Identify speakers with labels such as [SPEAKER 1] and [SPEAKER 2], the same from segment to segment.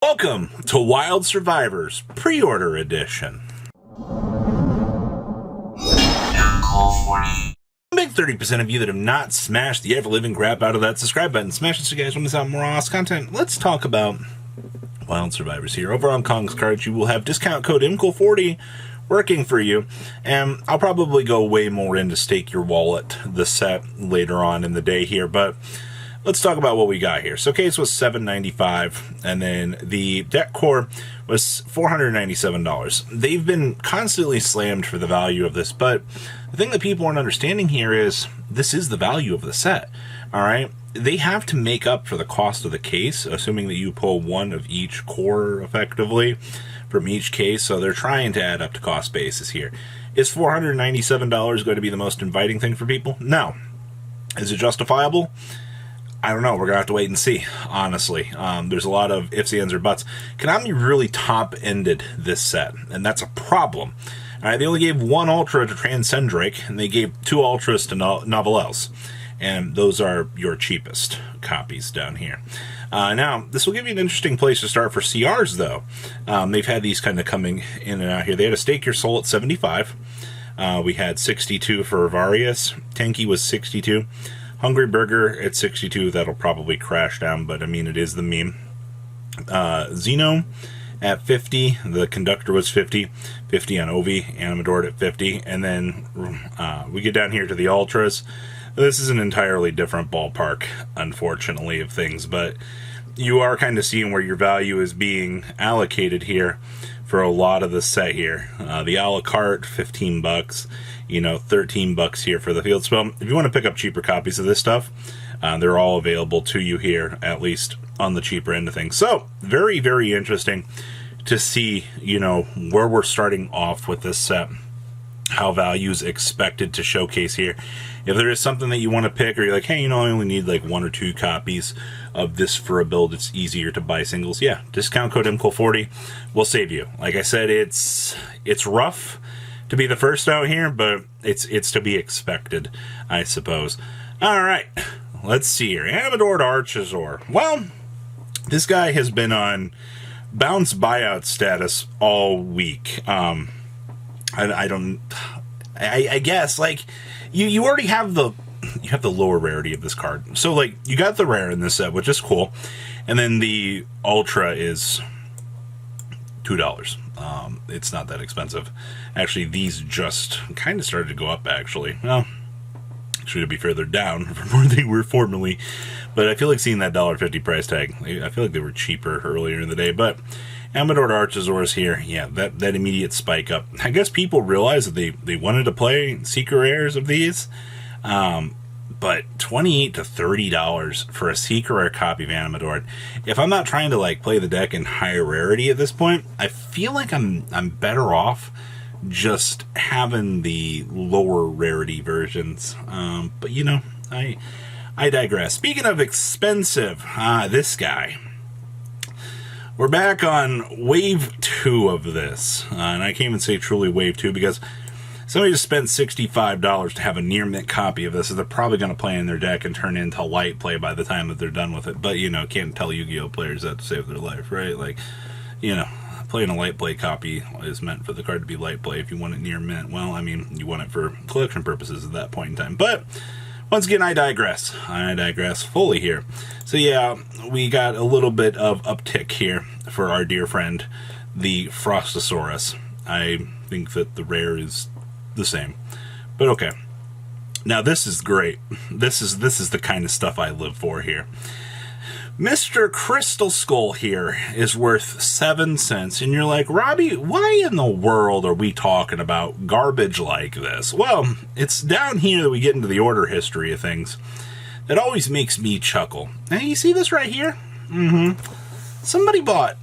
[SPEAKER 1] Welcome to Wild Survivors Pre-Order Edition. Big 30% of you that have not smashed the ever-living crap out of that subscribe button. Smash it so you guys don't miss out on more awesome content. Let's talk about Wild Survivors here. Over on Kong's Cards, you will have discount code IMCO40 working for you, and I'll probably go way more into Stake Your Wallet, the set, later on in the day here, but let's talk about what we got here. So case was $795, and then the deck core was $497. They've been constantly slammed for the value of this, but the thing that people aren't understanding here is this is the value of the set, all right? They have to make up for the cost of the case, assuming that you pull one of each core, effectively, from each case, so they're trying to add up to cost basis here. Is $497 going to be the most inviting thing for people? No. Is it justifiable? I don't know. We're going to have to wait and see, honestly. There's a lot of ifs, ands, or buts. Konami really top-ended this set, and that's a problem. All right, they only gave one Ultra to Transcend Drake, and they gave two Ultras to Novelels. And those are your cheapest copies down here. Now, this will give you an interesting place to start for CRs, though. They've had these kind of coming in and out here. They had a Stake Your Soul at 75. We had 62 for Varius. Tanky was 62. Hungry Burger at 62. That'll probably crash down, but I mean, it is the meme. Xeno at 50. The Conductor was 50. 50 on Ovi. Animador at 50. And then we get down here to the Ultras. This is an entirely different ballpark, unfortunately, of things, but you are kind of seeing where your value is being allocated here for a lot of the set here. The a la carte, $15, you know, $13 here for the field spell. If you want to pick up cheaper copies of this stuff, they're all available to you here, at least on the cheaper end of things. So, very, very interesting to see, you know, where we're starting off with this set, how value is expected to showcase here. If there is something that you want to pick, or you're like, hey, you know, I only need like 1 or 2 copies of this for a build, it's easier to buy singles, yeah, discount code IMCO40 will save you. Like I said, it's rough to be the first out here, but it's to be expected, I suppose. All right, let's see here. Amador to Archazor. Well, this guy has been on bounce buyout status all week. I guess, like, you already have the lower rarity of this card. So, like, you got the rare in this set, which is cool. And then the Ultra is $2. It's not that expensive. Actually, these just kind of started to go up, actually. Well, actually, to be fair, they're down from where they were formerly. But I feel like seeing that $1.50 price tag, I feel like they were cheaper earlier in the day. But Amador to Archazor's here, yeah, that immediate spike up. I guess people realized that they wanted to play secret rares of these, but $28 to $30 for a secret rare copy of Amador. If I'm not trying to like play the deck in higher rarity at this point, I feel like I'm better off just having the lower rarity versions. But you know, I digress. Speaking of expensive, this guy. We're back on Wave 2 of this, and I can't even say truly Wave 2 because somebody just spent $65 to have a near-mint copy of this, so they're probably going to play in their deck and turn into light play by the time that they're done with it. But, you know, can't tell Yu-Gi-Oh! Players that to save their life, right? Like, you know, playing a light play copy is meant for the card to be light play. If you want it near-mint, well, I mean, you want it for collection purposes at that point in time. But once again, I digress. I digress fully here. So yeah, we got a little bit of uptick here for our dear friend, the Frostosaurus. I think that the rare is the same, but okay. Now this is great. This is the kind of stuff I live for here. Mr. Crystal Skull here is worth 7 cents, and you're like, Robbie, why in the world are we talking about garbage like this? Well, it's down here that we get into the order history of things. That always makes me chuckle. And you see this right here? Somebody bought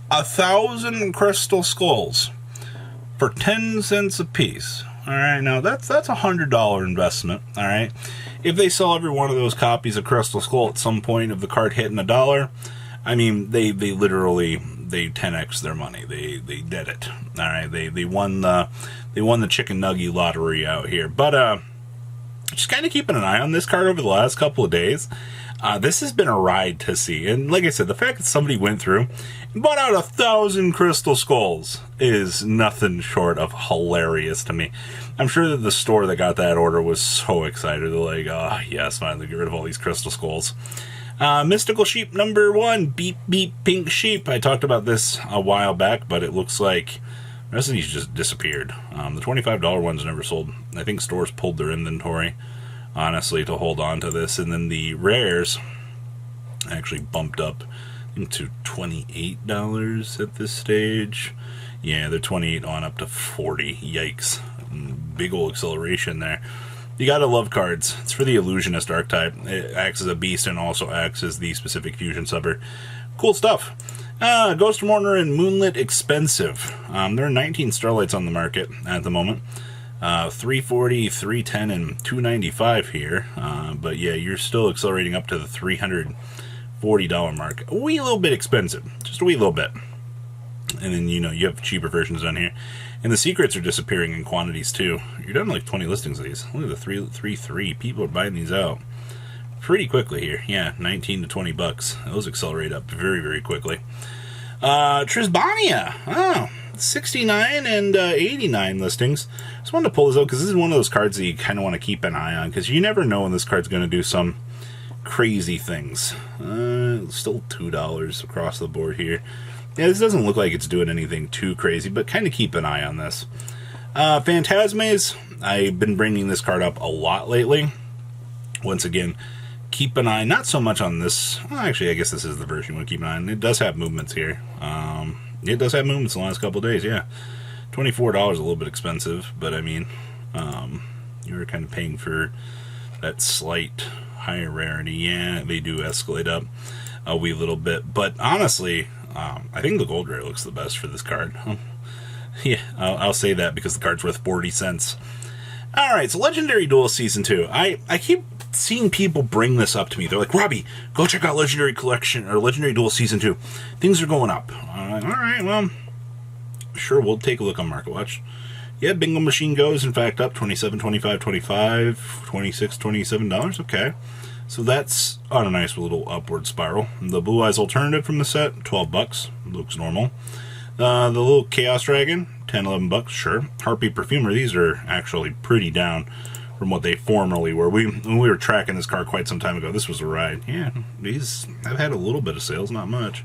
[SPEAKER 1] 1,000 Crystal Skulls for 10 cents a piece. All right, now that's a $100 investment. All right, if they sell every one of those copies of Crystal Skull at some point of the card hitting $1, I mean they literally 10x their money. They did it. All right, they won the chicken nugget lottery out here. But just kind of keeping an eye on this card over the last couple of days. This has been a ride to see. And like I said, the fact that somebody went through and bought out 1,000 crystal skulls is nothing short of hilarious to me. I'm sure that the store that got that order was so excited. They're like, oh, yes, finally get rid of all these crystal skulls. Mystical Sheep number 1, Beep Beep Pink Sheep. I talked about this a while back, but it looks like the rest of these just disappeared. The $25 ones never sold. I think stores pulled their inventory, honestly, to hold on to this. And then the rares actually bumped up into $28 at this stage. Yeah, they're 28 on up to 40. Yikes. Big old acceleration there. You gotta love cards. It's for the Illusionist archetype. It acts as a beast and also acts as the specific fusion subber. Cool stuff. Ghost Mourner and Moonlit Expensive. There are 19 Starlights on the market at the moment. 340, 310, and 295 here. But yeah, you're still accelerating up to the $340 mark. A wee little bit expensive. Just a wee little bit. And then, you have cheaper versions down here. And the secrets are disappearing in quantities, too. You're down to like 20 listings of these. Look at the 333. People are buying these out pretty quickly here. Yeah, 19 to 20 bucks. Those accelerate up very, very quickly. Trisbania. Oh, 69 and 89 listings. Just wanted to pull this out because this is one of those cards that you kind of want to keep an eye on because you never know when this card's going to do some crazy things. Still $2 across the board here. Yeah, this doesn't look like it's doing anything too crazy, but kind of keep an eye on this. Phantasmes, I've been bringing this card up a lot lately. Once again, keep an eye, not so much on this. Well, actually, I guess this is the version you want to keep an eye on. It does have movements here. It does have movements in the last couple of days, yeah. $24 a little bit expensive, but I mean, you're kind of paying for that slight higher rarity. Yeah, they do escalate up a wee little bit, but honestly, I think the gold rare looks the best for this card. Yeah, I'll say that because the card's worth 40 cents. Alright, so Legendary Duel Season 2. I keep seeing people bring this up to me. They're like, Robbie, go check out Legendary Collection or Legendary Duel Season 2. Things are going up. Alright, well, sure, we'll take a look on Market Watch. Yeah, Bingo Machine goes, in fact, up $27, $25, $25, $26, $27. Okay. So that's on a nice little upward spiral. The Blue Eyes Alternative from the set, 12 bucks. Looks normal. The little Chaos Dragon, 10, 11 bucks, sure. Harpy Perfumer, these are actually pretty down from what they formerly were. When we were tracking this car quite some time ago, this was a ride. Yeah, these have had a little bit of sales, not much.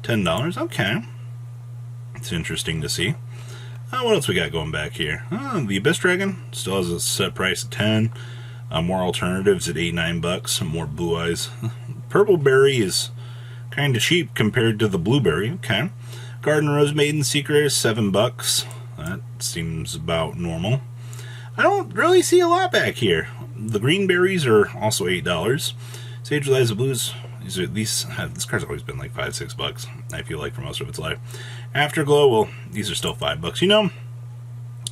[SPEAKER 1] $10, okay. It's interesting to see. What else we got going back here? The Abyss Dragon still has a set price of 10. More alternatives at 8, 9 bucks. More Blue Eyes. Purple Berry is kind of cheap compared to the Blueberry. Okay. Garden Rose Maiden Secret is 7 bucks. That seems about normal. I don't really see a lot back here. The Green Berries are also $8. Sage Eliza Blues. This card's always been like 5, 6 bucks. I feel like for most of its life. Afterglow, well, these are still 5 bucks. The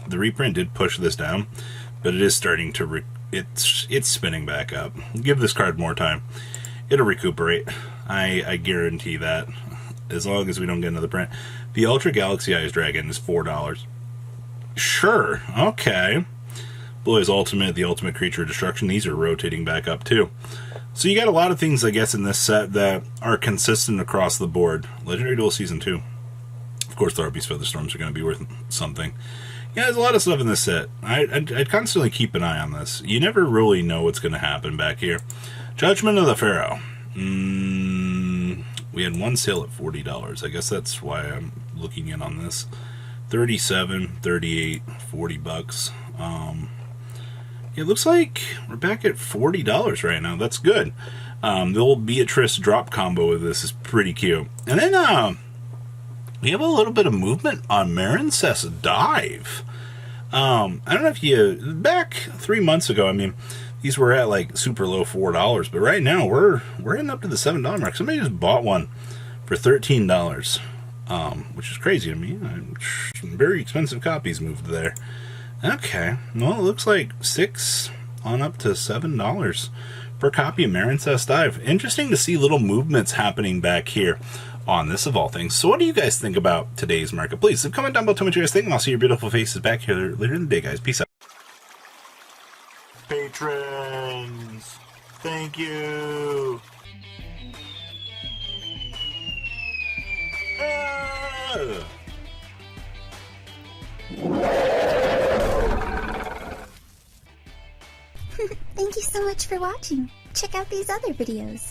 [SPEAKER 1] reprint did push this down, but it is starting to it's spinning back up. Give this card more time. It'll recuperate. I guarantee that. As long as we don't get another print. The Ultra Galaxy Eyes Dragon is $4. Sure. Okay. Blue Eyes Ultimate, the Ultimate Creature of Destruction. These are rotating back up too. So you got a lot of things, I guess, in this set that are consistent across the board. Legendary Duel Season 2. Of course, the Harpy's Featherstorms are going to be worth something. Yeah, there's a lot of stuff in this set. I'd constantly keep an eye on this. You never really know what's going to happen back here. Judgment of the Pharaoh. We had one sale at $40. I guess that's why I'm looking in on this. 37, 38, 40 bucks. It looks like we're back at $40 right now. That's good. The old Beatrice drop combo with this is pretty cute. And then we have a little bit of movement on Marincess Dive. I don't know if you... Back 3 months ago, I mean, these were at like super low $4. But right now, we're heading up to the $7 mark. Somebody just bought one for $13. Which is crazy to me. Very expensive copies moved there. Okay, well, it looks like 6 on up to $7 per copy of Marincess Dive. Interesting to see little movements happening back here on this, of all things. So what do you guys think about today's market? Please comment down below, tell me what you guys think, and I'll see your beautiful faces back here later in the day, guys. Peace out. Patrons, thank you.
[SPEAKER 2] Thank you so much for watching. Check out these other videos.